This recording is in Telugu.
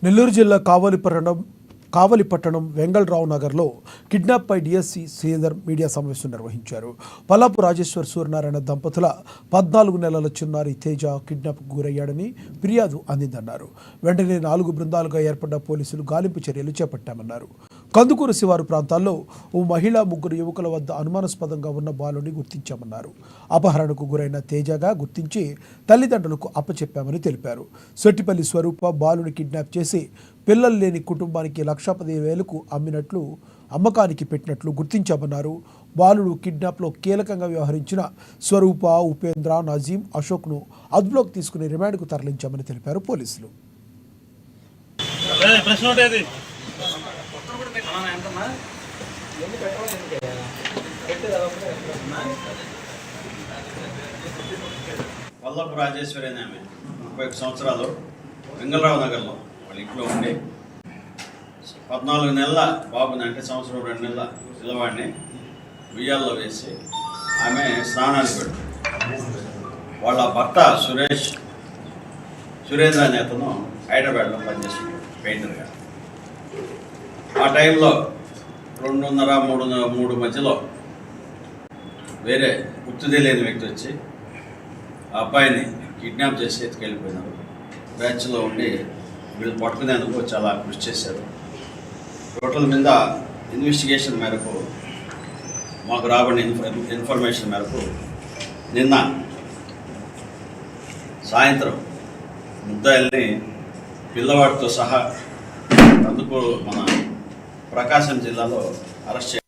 నెల్లూరు జిల్లా కావలిపట్టణం వెంగళరావు నగర్లో కిడ్నాప్పై డిఎస్సీ శ్రీధర్ మీడియా సమావేశం నిర్వహించారు. పల్లాపు రాజేశ్వర్ సూర్యనారాయణ దంపతుల 14 నెలల చిన్నారి తేజ కిడ్నాప్కు గురయ్యాడని ఫిర్యాదు అందిందన్నారు. వెంటనే 4 బృందాలుగా ఏర్పడ్డ పోలీసులు గాలింపు చర్యలు చేపట్టామన్నారు. కందుకూరు శివారు ప్రాంతాల్లో ఓ మహిళ 3 యువకుల వద్ద అనుమానాస్పదంగా ఉన్న బాలుని గుర్తించామన్నారు. అపహరణకు గురైన తేజగా గుర్తించి తల్లిదండ్రులకు అప్పచెప్పామని తెలిపారు. సొట్టిపల్లి స్వరూప బాలుని కిడ్నాప్ చేసి పిల్లలు లేని కుటుంబానికి 1,10,000కు అమ్మకానికి పెట్టినట్లు గుర్తించామన్నారు. బాలుడు కిడ్నాప్లో కీలకంగా వ్యవహరించిన స్వరూప, ఉపేంద్ర, నజీం, అశోక్ను అదుపులోకి తీసుకుని రిమాండ్కు తరలించామని తెలిపారు పోలీసులు. పల్లాపు రాజేశ్వరి అనే ఆమె 31 సంవత్సరాలు వెంగళరావు నగర్లో వాళ్ళ ఇంట్లో ఉండి 14 నెలల బాబుని, అంటే సంవత్సరం 2 నెలల పిల్లవాడిని ఉయ్యాల్లో వేసి ఆమె స్నానానికి పెడుతుంది. వాళ్ళ భర్త సురేంద్ర అనే అతను హైదరాబాద్లో పనిచేస్తున్నాడు పెయింటర్గా. ఆ టైంలో 2:30, 3 మధ్యలో వేరే గుర్తు తెలియని వ్యక్తి వచ్చి ఆ అబ్బాయిని కిడ్నాప్ చేసి ఎత్తుకెళ్ళిపోయినారు. బ్యాచ్లో ఉండి వీళ్ళు పట్టుకునేందుకు చాలా కృషి చేశారు. టోటల్ మీద ఇన్వెస్టిగేషన్ మేరకు మాకు రాబడిన ఇన్ఫర్మేషన్ మేరకు నిన్న సాయంత్రం ముద్దాయిల్ని పిల్లవాడితో సహా అందుకు మన ప్రకాశం జిల్లాలో అరెస్ట్